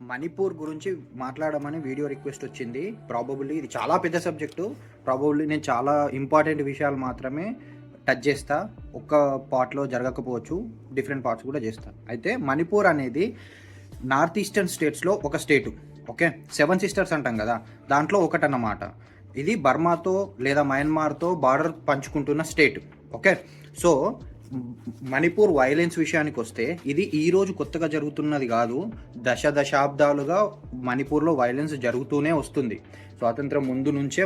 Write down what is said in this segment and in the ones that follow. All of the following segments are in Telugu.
మణిపూర్ గురించి మాట్లాడమని వీడియో రిక్వెస్ట్ వచ్చింది. ప్రాబబుల్లీ ఇది చాలా పెద్ద సబ్జెక్టు. ప్రాబబుల్లీ నేను చాలా ఇంపార్టెంట్ విషయాలు మాత్రమే టచ్ చేస్తా. ఒక్క పార్ట్లో జరగకపోవచ్చు, డిఫరెంట్ పార్ట్స్ కూడా చేస్తా. అయితే మణిపూర్ అనేది నార్త్ ఈస్టర్న్ స్టేట్స్లో ఒక స్టేటు. ఓకే, 7 సిస్టర్స్ అంటాం కదా, దాంట్లో ఒకటన్నమాట. ఇది బర్మాతో లేదా మయన్మార్తో బార్డర్ పంచుకుంటున్న state. Okay, so Manipur violence విషయానికి వస్తే ఇది ఈరోజు కొత్తగా జరుగుతున్నది కాదు. దశాబ్దాలుగా మణిపూర్లో వైలెన్స్ జరుగుతూనే వస్తుంది. స్వాతంత్రం ముందు నుంచే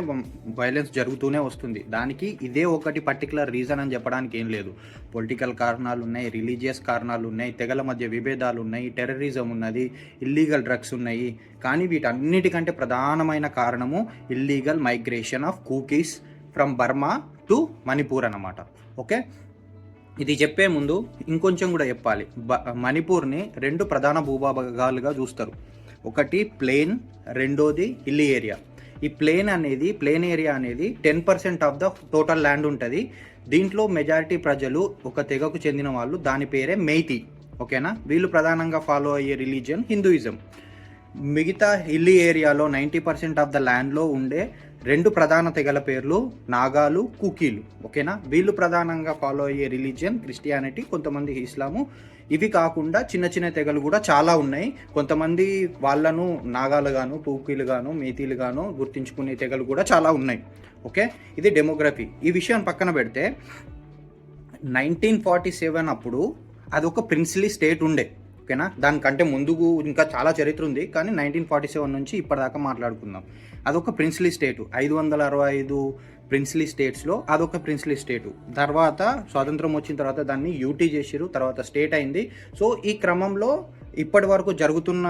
వైలెన్స్ జరుగుతూనే వస్తుంది. దానికి ఇదే ఒకటి పర్టికులర్ రీజన్ అని చెప్పడానికి ఏం లేదు. పొలిటికల్ కారణాలు ఉన్నాయి, రిలీజియస్ కారణాలు ఉన్నాయి, తెగల మధ్య విభేదాలు ఉన్నాయి, టెర్రరిజం ఉన్నది, ఇల్లీగల్ డ్రగ్స్ ఉన్నాయి. కానీ వీటన్నిటికంటే ప్రధానమైన కారణము illegal migration of cookies from Burma to Manipur అన్నమాట. ఓకే, ఇది చెప్పే ముందు ఇంకొంచెం కూడా చెప్పాలి. మణిపూర్ని 2 ప్రధాన భూభాగాలుగా చూస్తారు. ఒకటి ప్లేన్, రెండోది హిల్లీ ఏరియా. ఈ ప్లేన్ ఏరియా అనేది 10% ఆఫ్ ద టోటల్ ల్యాండ్ ఉంటుంది. దీంట్లో మెజారిటీ ప్రజలు ఒక తెగకు చెందిన వాళ్ళు, దాని పేరే మెయితీ. ఓకేనా, వీళ్ళు ప్రధానంగా ఫాలో అయ్యే రిలీజియన్ హిందూయిజం. మిగతా హిల్లీ ఏరియాలో 90% ఆఫ్ ద ల్యాండ్లో ఉండే 2 ప్రధాన తెగల పేర్లు నాగాలు, కుకీలు. ఓకేనా, వీళ్ళు ప్రధానంగా ఫాలో అయ్యే రిలీజియన్ క్రిస్టియానిటీ, కొంతమంది ఇస్లాము. ఇవి కాకుండా చిన్న చిన్న తెగలు కూడా చాలా ఉన్నాయి. కొంతమంది వాళ్ళను నాగాలు గాను, కుకీలు గాను, మేతీలు గాను గుర్తించుకునే తెగలు కూడా చాలా ఉన్నాయి. ఓకే, ఇది డెమోగ్రఫీ. ఈ విషయం పక్కన పెడితే 1947 అప్పుడు అదొక ప్రిన్స్లీ స్టేట్ ఉండే. ఓకేనా, దానికంటే ముందుకు ఇంకా చాలా చరిత్ర ఉంది, కానీ 1947 నుంచి ఇప్పటిదాకా మాట్లాడుకుందాం. అదొక ప్రిన్స్లీ స్టేటు. 565 ప్రిన్స్లీ స్టేట్స్లో అదొక ప్రిన్స్లీ స్టేటు. తర్వాత స్వాతంత్రం వచ్చిన తర్వాత దాన్ని యూటీ చేసిరు, తర్వాత స్టేట్ అయింది. సో ఈ క్రమంలో ఇప్పటి వరకు జరుగుతున్న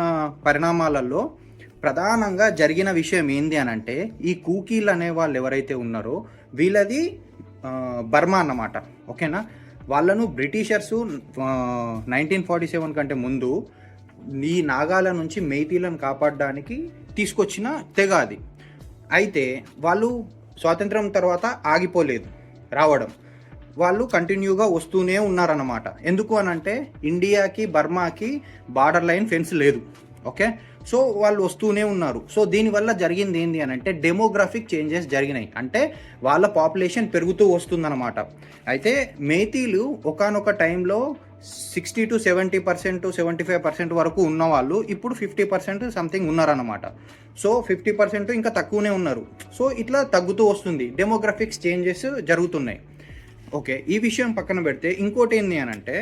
పరిణామాలలో ప్రధానంగా జరిగిన విషయం ఏంది అని అంటే, ఈ కూకీలు అనే వాళ్ళు ఎవరైతే ఉన్నారో వీళ్ళది బర్మా అన్నమాట. ఓకేనా, వాళ్ళను బ్రిటిషర్సు 1947 కంటే ముందు ఈ నాగాల నుంచి మెయితీలను కాపాడడానికి తీసుకొచ్చిన తెగ అది. అయితే వాళ్ళు స్వాతంత్రం తర్వాత ఆగిపోలేదు రావడం, వాళ్ళు కంటిన్యూగా వస్తూనే ఉన్నారన్నమాట. ఎందుకు అనంటే ఇండియాకి బర్మాకి బార్డర్ లైన్ ఫెన్స్ లేదు. ఓకే, సో వాళ్ళు వస్తూనే ఉన్నారు. సో దీనివల్ల జరిగింది ఏంటి అని అంటే డెమోగ్రాఫిక్ చేంజెస్ జరిగినాయి. అంటే వాళ్ళ పాపులేషన్ పెరుగుతూ వస్తుందన్నమాట. అయితే మేతీలు ఒకానొక టైంలో 60 to 70%, 75% వరకు ఉన్నవాళ్ళు ఇప్పుడు 50% సంథింగ్ ఉన్నారన్నమాట. సో 50% ఇంకా తక్కువనే ఉన్నారు. సో ఇట్లా తగ్గుతూ వస్తుంది, డెమోగ్రాఫిక్స్ చేంజెస్ జరుగుతున్నాయి. ఓకే, ఈ విషయం పక్కన పెడితే ఇంకోటి ఏంటి అని అంటే,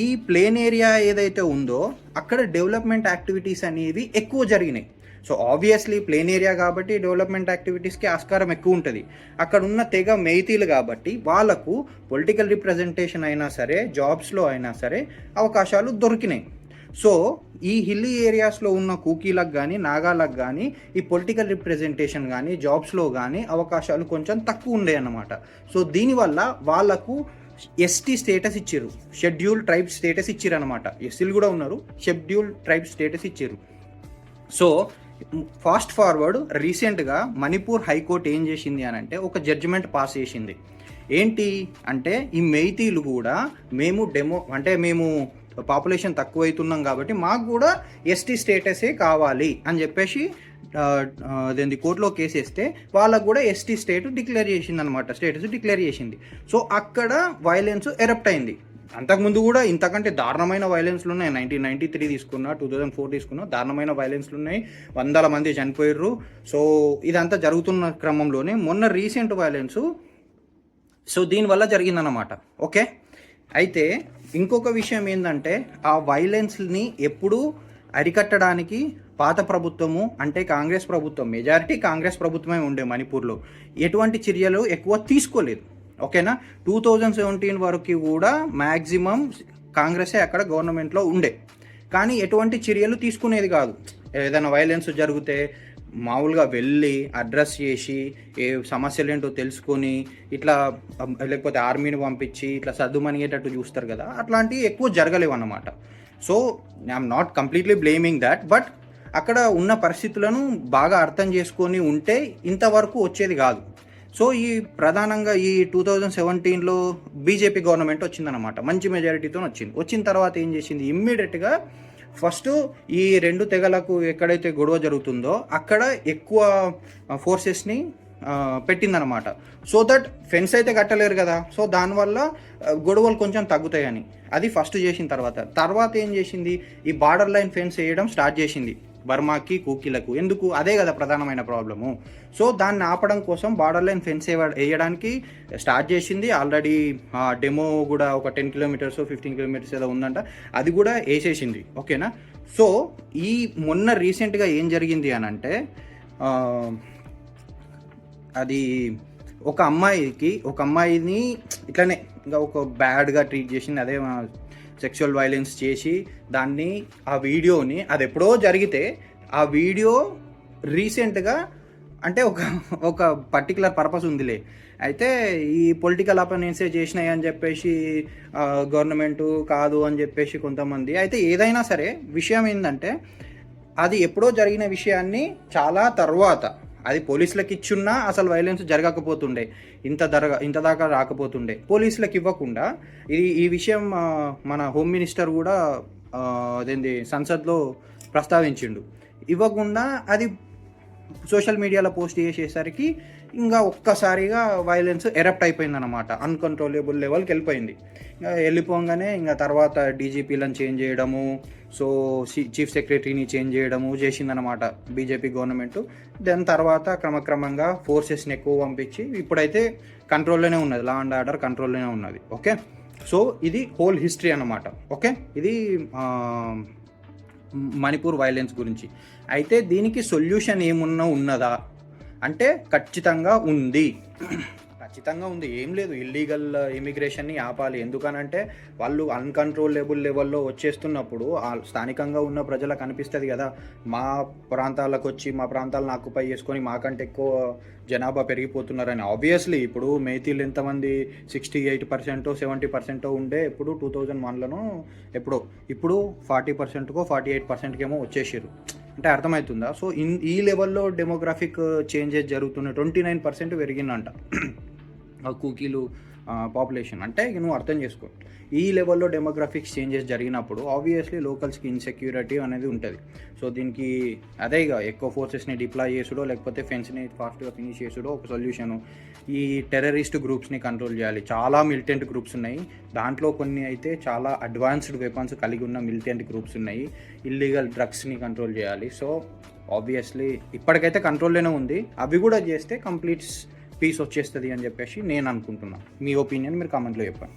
ఈ ప్లేన్ ఏరియా ఏదైతే ఉందో అక్కడ డెవలప్మెంట్ యాక్టివిటీస్ అనేవి ఎక్కువ జరిగినాయి. సో ఆబ్వియస్లీ ప్లేన్ ఏరియా కాబట్టి డెవలప్మెంట్ యాక్టివిటీస్కి ఆస్కారం ఎక్కువ ఉంటుంది. అక్కడ ఉన్న తెగ మెయితీలు కాబట్టి వాళ్ళకు పొలిటికల్ రిప్రజెంటేషన్ అయినా సరే, జాబ్స్లో అయినా సరే అవకాశాలు దొరికినాయి. సో ఈ హిల్లీ ఏరియాస్లో ఉన్న కూకీలకు కానీ, నాగాలకు కానీ ఈ పొలిటికల్ రిప్రజెంటేషన్ కానీ, జాబ్స్లో కానీ అవకాశాలు కొంచెం తక్కువ ఉండే అన్నమాట. సో దీనివల్ల వాళ్ళకు ఎస్టీ స్టేటస్ ఇచ్చారు, షెడ్యూల్ ట్రైబ్ స్టేటస్ ఇచ్చారు అనమాట. ఎస్సీలు కూడా ఉన్నారు, షెడ్యూల్ ట్రైబ్ స్టేటస్ ఇచ్చారు. సో ఫాస్ట్ ఫార్వర్డ్ రీసెంట్గా మణిపూర్ హైకోర్టు ఏం చేసింది అని అంటే ఒక జడ్జిమెంట్ పాస్ చేసింది. ఏంటి అంటే, ఈ మెయితీలు కూడా మేము పాపులేషన్ తక్కువ అవుతున్నాం కాబట్టి మాకు కూడా ఎస్టీ స్టేటసే కావాలి అని చెప్పేసి అదేంటి కోర్టులో కేసేస్తే వాళ్ళకు కూడా ఎస్టీ స్టేట్ డిక్లేర్ చేసింది అనమాట, స్టేటస్ డిక్లేర్ చేసింది. సో అక్కడ వైలెన్స్ ఎరప్ట్ అయింది. అంతకుముందు కూడా ఇంతకంటే దారుణమైన వైలెన్స్లు ఉన్నాయి. 1993 తీసుకున్నా, 2004 తీసుకున్నా, దారుణమైన వైలెన్స్లు ఉన్నాయి. 100 మంది చనిపోయారు. సో ఇదంతా జరుగుతున్న క్రమంలోనే మొన్న రీసెంట్ వైలెన్స్ సో దీనివల్ల జరిగిందన్నమాట. ఓకే, అయితే ఇంకొక విషయం ఏంటంటే, ఆ వైలెన్స్ని ఎప్పుడూ అరికట్టడానికి పాత ప్రభుత్వము అంటే కాంగ్రెస్ ప్రభుత్వం, మెజారిటీ కాంగ్రెస్ ప్రభుత్వమే ఉండే మణిపూర్లో, ఎటువంటి చర్యలు ఎక్కువ తీసుకోలేదు. ఓకేనా, 2017 వరకు కూడా మ్యాక్సిమం కాంగ్రెసే అక్కడ గవర్నమెంట్లో ఉండే, కానీ ఎటువంటి చర్యలు తీసుకునేది కాదు. ఏదైనా వైలెన్స్ జరిగితే మామూలుగా వెళ్ళి అడ్రస్ చేసి ఏ సమస్యలు ఏంటో తెలుసుకొని ఇట్లా, లేకపోతే ఆర్మీని పంపించి ఇట్లా సర్దుమనిగేటట్టు చూస్తారు కదా, అట్లాంటివి ఎక్కువ జరగలేవు అన్నమాట. So I'm not completely blaming that, but అక్కడ ఉన్న పరిస్థితులను బాగా అర్థం చేసుకొని ఉంటే ఇంతవరకు వచ్చేది కాదు. సో ఈ ప్రధానంగా ఈ 2017లో బీజేపీ గవర్నమెంట్ వచ్చిందనమాట, మంచి మెజారిటీతో వచ్చింది. వచ్చిన తర్వాత ఏం చేసింది, ఇమ్మీడియట్గా ఫస్ట్ ఈ 2 తెగలకు ఎక్కడైతే గొడవ జరుగుతుందో అక్కడ ఎక్కువ ఫోర్సెస్‌ని పెట్టిందనమాట. సో దట్ ఫెన్స్ అయితే కట్టలేరు కదా! సో దానివల్ల గొడవలు కొంచెం తగ్గుతాయని. అది ఫస్ట్ చేసిన తర్వాత ఏం చేసింది, ఈ బార్డర్ లైన్ ఫెన్స్ ఏయడం స్టార్ట్ చేసింది బర్మాకి, కూకీలకు. ఎందుకు? అదే కదా ప్రధానమైన ప్రాబ్లము. సో దాన్ని ఆపడం కోసం బార్డర్ లైన్ ఫెన్స్ ఏయడానికి స్టార్ట్ చేసింది. ఆల్రెడీ డెమో కూడా ఒక 10 కిలోమీటర్స్, 15 కిలోమీటర్స్ ఏదో ఉందంట. అది కూడా ఏసేసింది. ఓకేనా? సో ఈ మొన్న రీసెంట్‌గా ఏం జరిగింది అనంటే అది ఒక అమ్మాయిని ఇట్లనే ఇంకా ఒక బ్యాడ్‌గా ట్రీట్ చేసింది. అదే సెక్షువల్ వైలెన్స్ చేసి దాన్ని ఆ వీడియోని, అది ఎప్పుడో జరిగితే ఆ వీడియో రీసెంట్‌గా అంటే ఒక పర్టిక్యులర్ పర్పస్ ఉందిలే. అయితే ఈ పొలిటికల్ అపోనెంట్సే చేసినాయి అని చెప్పేసి గవర్నమెంటు కాదు అని చెప్పేసి కొంతమంది. అయితే ఏదైనా సరే విషయం ఏందంటే అది ఎప్పుడో జరిగిన విషయాన్ని చాలా తర్వాత అది పోలీసులకు ఇచ్చున్నా అసలు వైలెన్స్ జరగకపోతుండే, ఇంత దాకా రాకపోతుండే. పోలీసులకు ఇవ్వకుండా ఈ విషయం మన హోమ్ మినిస్టర్ కూడా అదేంది సంసద్లో ప్రస్తావించిండు. ఇవ్వకుండా అది సోషల్ మీడియాలో పోస్ట్ చేసేసరికి ఇంకా ఒక్కసారిగా వైలెన్స్ ఎరప్ట్ అయిపోయిందన్నమాట. అన్కంట్రోలబుల్ లెవెల్కి వెళ్ళిపోయింది. వెళ్ళిపోగానే ఇంకా తర్వాత డీజీపీలను చేంజ్ చేయడము, సో చీఫ్ సెక్రటరీని చేంజ్ చేయడము చేసిందనమాట బీజేపీ గవర్నమెంట్. దాని తర్వాత క్రమక్రమంగా ఫోర్సెస్ని ఎక్కువ పంపించి ఇప్పుడైతే కంట్రోల్లోనే ఉన్నది, లా అండ్ ఆర్డర్ కంట్రోల్లోనే ఉన్నది. ఓకే, సో ఇది హోల్ హిస్టరీ అన్నమాట. ఓకే, ఇది మణిపూర్ వైలెన్స్ గురించి. అయితే దీనికి సొల్యూషన్ ఉన్నదా అంటే ఖచ్చితంగా ఉంది. ఏం లేదు, ఇల్లీగల్ ఇమిగ్రేషన్ని ఆపాలి. ఎందుకనంటే వాళ్ళు అన్కంట్రోలబుల్ లెవెల్లో వచ్చేస్తున్నప్పుడు స్థానికంగా ఉన్న ప్రజలకు అనిపిస్తుంది కదా, మా ప్రాంతాలకు వచ్చి మా ప్రాంతాలను ఆక్యుపై చేసుకొని మాకంటే ఎక్కువ జనాభా పెరిగిపోతున్నారని. ఆబ్వియస్లీ ఇప్పుడు మేతీలు ఎంతమంది 68%, 70% ఉండే ఇప్పుడు 2001లోనో ఎప్పుడో, ఇప్పుడు 40%కో 48%కేమో వచ్చేసారు. అంటే అర్థమవుతుందా? సో ఈ లెవెల్లో డెమోగ్రాఫిక్ చేంజెస్ జరుగుతున్నాయి. 29% పెరిగిందంట కూకీలు పాపులేషన్. అంటే నువ్వు అర్థం చేసుకో, ఈ లెవెల్లో డెమోగ్రాఫిక్స్ చేంజెస్ జరిగినప్పుడు ఆబ్వియస్లీ లోకల్స్కి ఇన్సెక్యూరిటీ అనేది ఉంటుంది. సో దీనికి అదే ఇక ఎక్కువ ఫోర్సెస్ని డిప్లాయ్ చేసుడో లేకపోతే ఫెన్స్ని ఫాస్ట్గా ఫినిష్ చేసుడో ఒక సొల్యూషను. ఈ టెర్రరిస్ట్ గ్రూప్స్ని కంట్రోల్ చేయాలి. చాలా మిలిటెంట్ గ్రూప్స్ ఉన్నాయి, దాంట్లో కొన్ని అయితే చాలా అడ్వాన్స్డ్ వెపన్స్ కలిగి ఉన్న మిలిటెంట్ గ్రూప్స్ ఉన్నాయి. ఇల్లీగల్ డ్రగ్స్ని కంట్రోల్ చేయాలి. సో ఆబ్వియస్లీ ఇప్పటికైతే కంట్రోల్లోనే ఉంది. అవి కూడా చేస్తే కంప్లీట్ పీస్ వచ్చేస్తుంది అని చెప్పేసి నేను అనుకుంటున్నాను. మీ ఒపీనియన్ మీరు కామెంట్లో చెప్పండి.